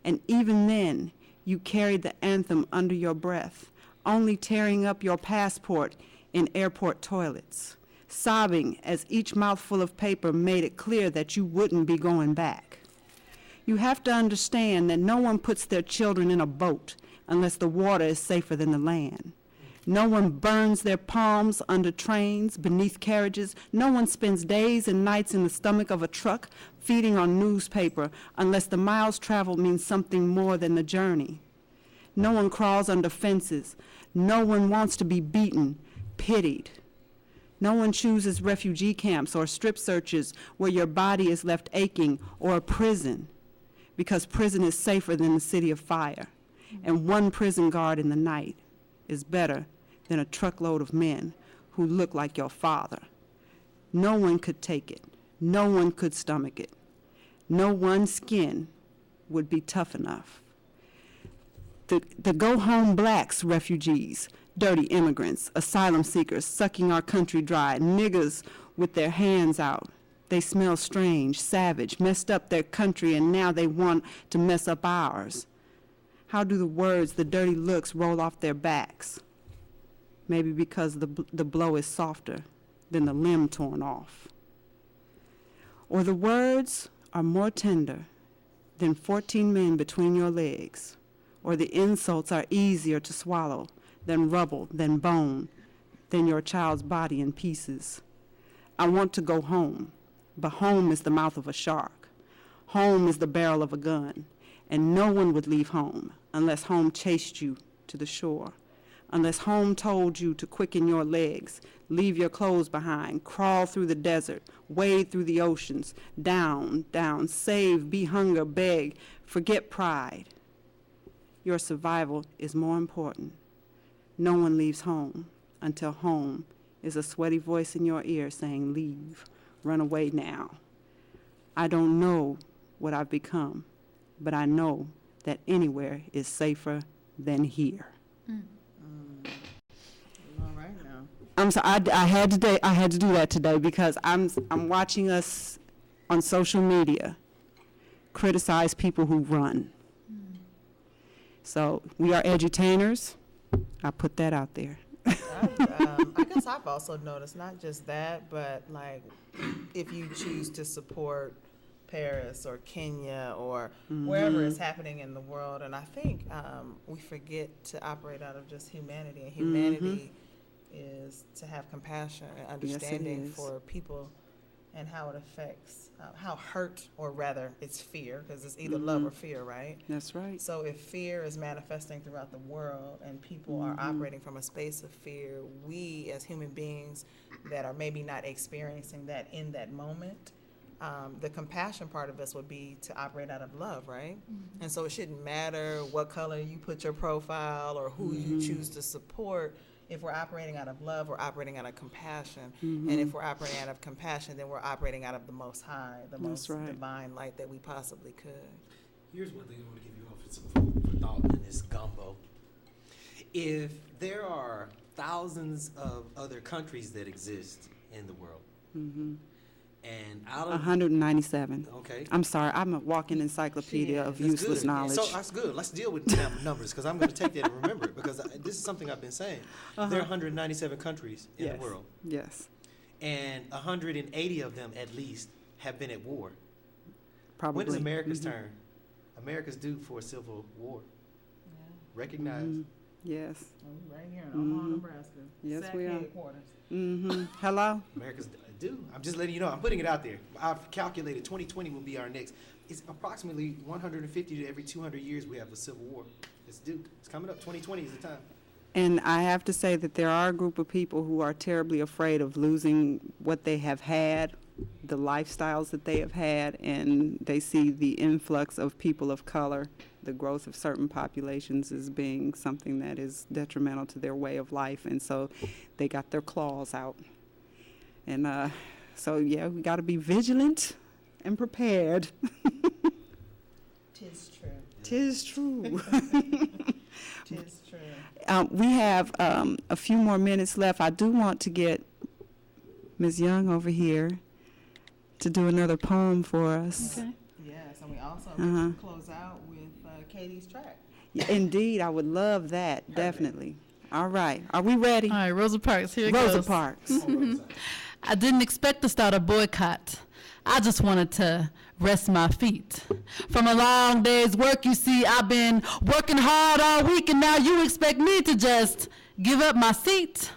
And even then, you carried the anthem under your breath, only tearing up your passport in airport toilets, sobbing as each mouthful of paper made it clear that you wouldn't be going back. You have to understand that no one puts their children in a boat unless the water is safer than the land. No one burns their palms under trains, beneath carriages. No one spends days and nights in the stomach of a truck feeding on newspaper unless the miles traveled means something more than the journey. No one crawls under fences. No one wants to be beaten, pitied. No one chooses refugee camps or strip searches where your body is left aching, or a prison, because prison is safer than the city of fire. And one prison guard in the night is better than a truckload of men who look like your father. No one could take it. No one could stomach it. No one's skin would be tough enough. The go-home blacks, refugees, dirty immigrants, asylum seekers, sucking our country dry, niggers with their hands out. They smell strange, savage, messed up their country, and now they want to mess up ours. How do the words, the dirty looks roll off their backs? Maybe because the blow is softer than the limb torn off. Or the words are more tender than 14 men between your legs. Or the insults are easier to swallow than rubble, than bone, than your child's body in pieces. I want to go home, but home is the mouth of a shark. Home is the barrel of a gun, and no one would leave home unless home chased you to the shore, unless home told you to quicken your legs, leave your clothes behind, crawl through the desert, wade through the oceans, down, down, save, be hunger, beg, forget pride. Your survival is more important. No one leaves home until home is a sweaty voice in your ear saying, leave, run away now. I don't know what I've become, but I know that anywhere is safer than here. All right now. I'm sorry, I had to do that today because I'm watching us on social media criticize people who run. So we are edutainers. I put that out there. I guess I've also noticed not just that, but like if you choose to support Paris or Kenya or wherever it's happening in the world, and I think we forget to operate out of just humanity, and humanity is to have compassion and understanding for people and how it affects, how hurt, or rather it's fear, because it's either love or fear, right? That's right. So if fear is manifesting throughout the world and people are operating from a space of fear, we as human beings that are maybe not experiencing that in that moment, the compassion part of us would be to operate out of love, right? And so it shouldn't matter what color you put your profile or who you choose to support. If we're operating out of love, we're operating out of compassion. And if we're operating out of compassion, then we're operating out of the Most High, the most divine light that we possibly could. Here's one thing I want to give you all for some food for thought in this gumbo. If there are thousands of other countries that exist in the world, and out of 197. Okay. I'm sorry, I'm a walking encyclopedia of useless knowledge. So that's good. Let's deal with numbers because I'm going to take that and remember it because this is something I've been saying. There are 197 countries in the world. Yes. And 180 of them at least have been at war. Probably. When is America's turn? America's due for a civil war. Recognized. Yes. Right here in Omaha, Nebraska. Yes, SAC we are. headquarters. Hello? America's due. I'm just letting you know. I'm putting it out there. I've calculated 2020 will be our next. It's approximately 150 to every 200 years we have a civil war. It's due. It's coming up. 2020 is the time. And I have to say that there are a group of people who are terribly afraid of losing what they have had, the lifestyles that they have had, and they see the influx of people of color, the growth of certain populations as being something that is detrimental to their way of life, and so they got their claws out. And so, yeah, we got to be vigilant and prepared. Tis true. Tis true. Tis true. We have a few more minutes left. I do want to get Ms. Young over here to do another poem for us. Okay. Yes, and we also close out with Katie's track. Yeah, indeed, I would love that, definitely. All right, are we ready? All right, Rosa Parks, here it goes. Rosa Parks. I didn't expect to start a boycott. I just wanted to rest my feet. From a long day's work, you see, I've been working hard all week, and now you expect me to just give up my seat?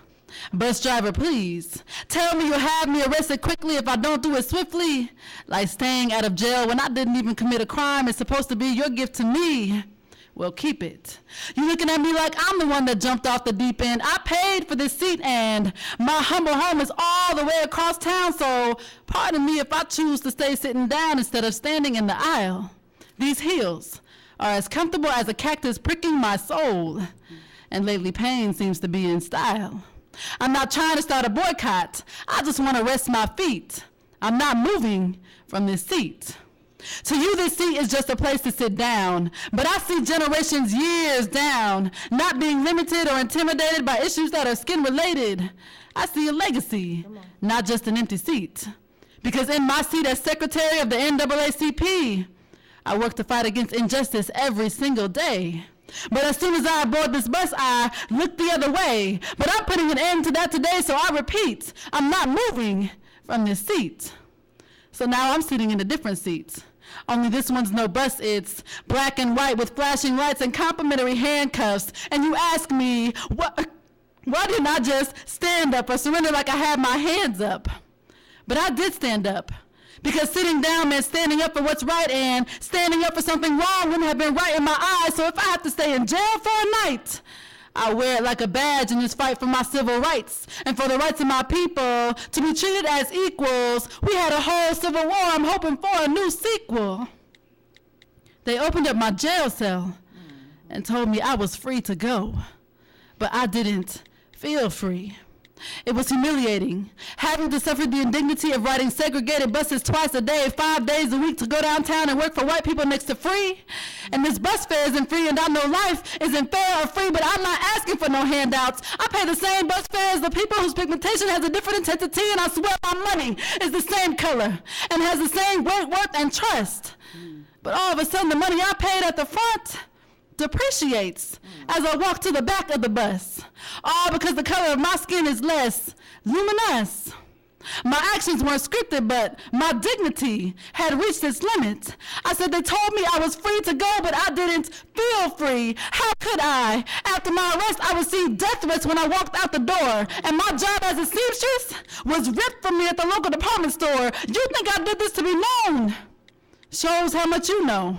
Bus driver, please, tell me you'll have me arrested quickly if I don't do it swiftly. Like staying out of jail when I didn't even commit a crime is supposed to be your gift to me. Well, keep it. You looking at me like I'm the one that jumped off the deep end. I paid for this seat, and my humble home is all the way across town, so pardon me if I choose to stay sitting down instead of standing in the aisle. These heels are as comfortable as a cactus pricking my soul. And lately pain seems to be in style. I'm not trying to start a boycott. I just want to rest my feet. I'm not moving from this seat. To you, this seat is just a place to sit down. But I see generations years down, not being limited or intimidated by issues that are skin related. I see a legacy, not just an empty seat. Because in my seat as secretary of the NAACP, I work to fight against injustice every single day. But as soon as I board this bus, I look the other way. But I'm putting an end to that today, so I repeat, I'm not moving from this seat. So now I'm sitting in a different seat. Only this one's no bus, it's black and white with flashing lights and complimentary handcuffs. And you ask me, why didn't I just stand up or surrender like I had my hands up? But I did stand up. Because sitting down meant standing up for what's right, and standing up for something wrong wouldn't have been right in my eyes. So if I have to stay in jail for a night, I wear it like a badge in this fight for my civil rights and for the rights of my people to be treated as equals. We had a whole civil war. I'm hoping for a new sequel. They opened up my jail cell and told me I was free to go, but I didn't feel free. It was humiliating, having to suffer the indignity of riding segregated buses twice a day, 5 days a week to go downtown and work for white people next to free. And this bus fare isn't free, and I know life isn't fair or free, but I'm not asking for no handouts. I pay the same bus fare as the people whose pigmentation has a different intensity, and I swear my money is the same color and has the same weight, worth, and trust. But all of a sudden, the money I paid at the front depreciates as I walk to the back of the bus, all because the color of my skin is less luminous. My actions weren't scripted, but my dignity had reached its limit. I said they told me I was free to go, but I didn't feel free. How could I? After my arrest, I received death threats when I walked out the door, and my job as a seamstress was ripped from me at the local department store. You think I did this to be known? Shows how much you know.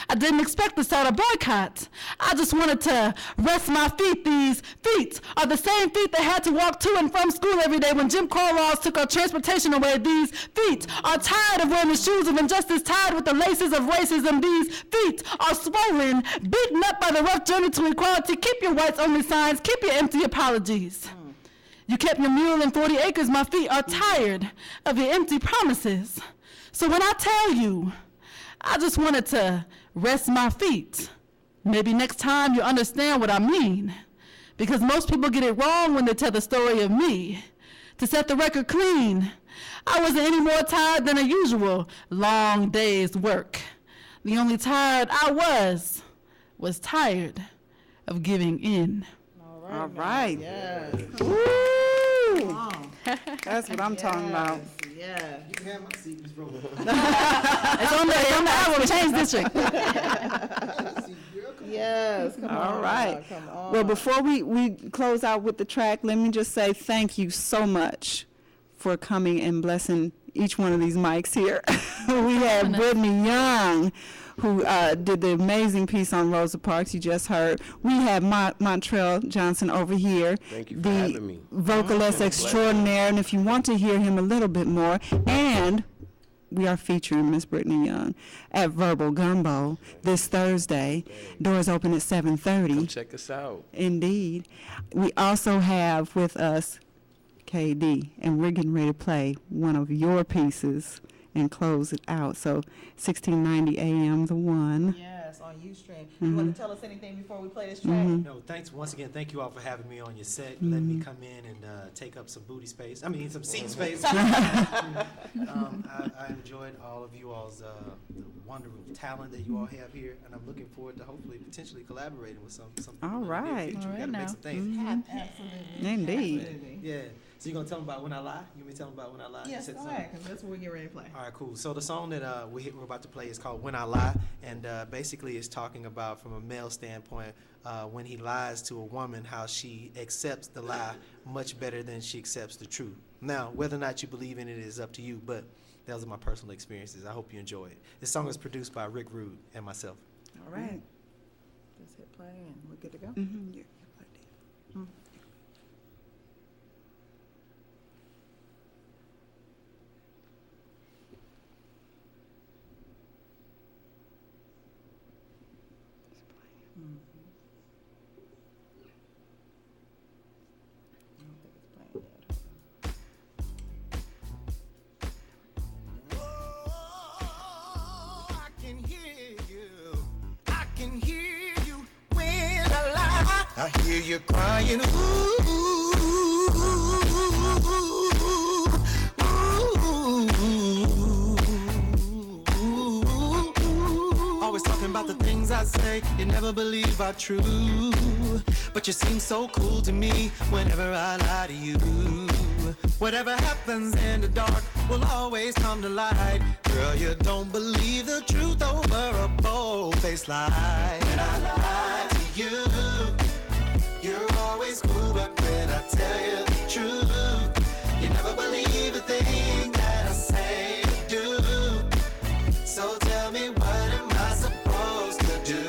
I didn't expect to start a boycott. I just wanted to rest my feet. These feet are the same feet that had to walk to and from school every day when Jim Crow laws took our transportation away. These feet are tired of wearing the shoes of injustice, tied with the laces of racism. These feet are swollen, beaten up by the rough journey to equality. Keep your whites only signs, keep your empty apologies. You kept your mule and 40 acres. My feet are tired of your empty promises. So when I tell you, I just wanted to rest my feet. Maybe next time you'll understand what I mean. Because most people get it wrong when they tell the story of me. To set the record clean, I wasn't any more tired than a usual long day's work. The only tired I was tired of giving in. All right. Yes. Woo! That's what I'm talking about. Yeah. You can have my seat, Ms. Romo. It's on the album, Change District. Yes. Come All on. right. Come on. Well, before we close out with the track, let me just say thank you so much for coming and blessing each one of these mics here. We had Brittany Young, who did the amazing piece on Rosa Parks you just heard. We have Montrell Johnson over here, Thank you for the having me. vocalist extraordinaire. And if you want to hear him a little bit more, and we are featuring Miss Brittany Young at Verbal Gumbo this Thursday. Doors open at 7:30. Come check us out. Indeed. We also have with us KD, and we're getting ready to play one of your pieces and close it out. So 1690 AM, the one. Yes, on Ustream. You want to tell us anything before we play this track? No, thanks once again. Thank you all for having me on your set. Letting me come in and take up some booty space. I mean, some seat space. I enjoyed all of you all's the wonderful talent that you all have here, and I'm looking forward to hopefully potentially collaborating with some people All in the near right. future. All We right gotta make now. some things. Absolutely. Indeed. Absolutely. Yeah. So you gonna tell them about When I Lie? You want me to tell them about When I Lie? You Yes, said go something. ahead, because that's what we get ready to play. All right, cool. So the song that we're about to play is called When I Lie, and basically it's talking about, from a male standpoint, when he lies to a woman, how she accepts the lie much better than she accepts the truth. Now, whether or not you believe in it is up to you, but those are my personal experiences. I hope you enjoy it. This song is produced by Rick Rude and myself. All right. Just hit play and we're good to go. Mm-hmm. Yeah. hear you crying, ooh, always talking about the things I say you never believe are true. But you seem so cool to me whenever I lie to you. Whatever happens in the dark will always come to light. Girl, you don't believe the truth over a bold-faced lie. When I lie to you, you're always cool, but when I tell you the truth, you never believe the thing that I say to do. So tell me, what am I supposed to do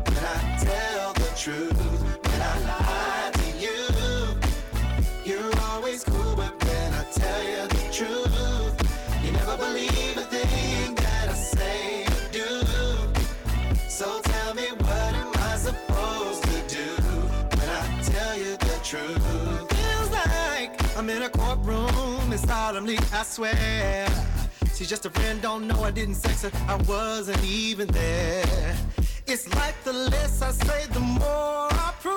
when I tell the truth? When I lie to you, you're always cool, but when I tell you the truth, you never believe a thing that I say to do. So tell me, what am I supposed to do when I tell you the truth? Feels like I'm in a courtroom and solemnly I swear she's just a friend, don't know I didn't sex her, I wasn't even there. It's like the less I say, the more I prove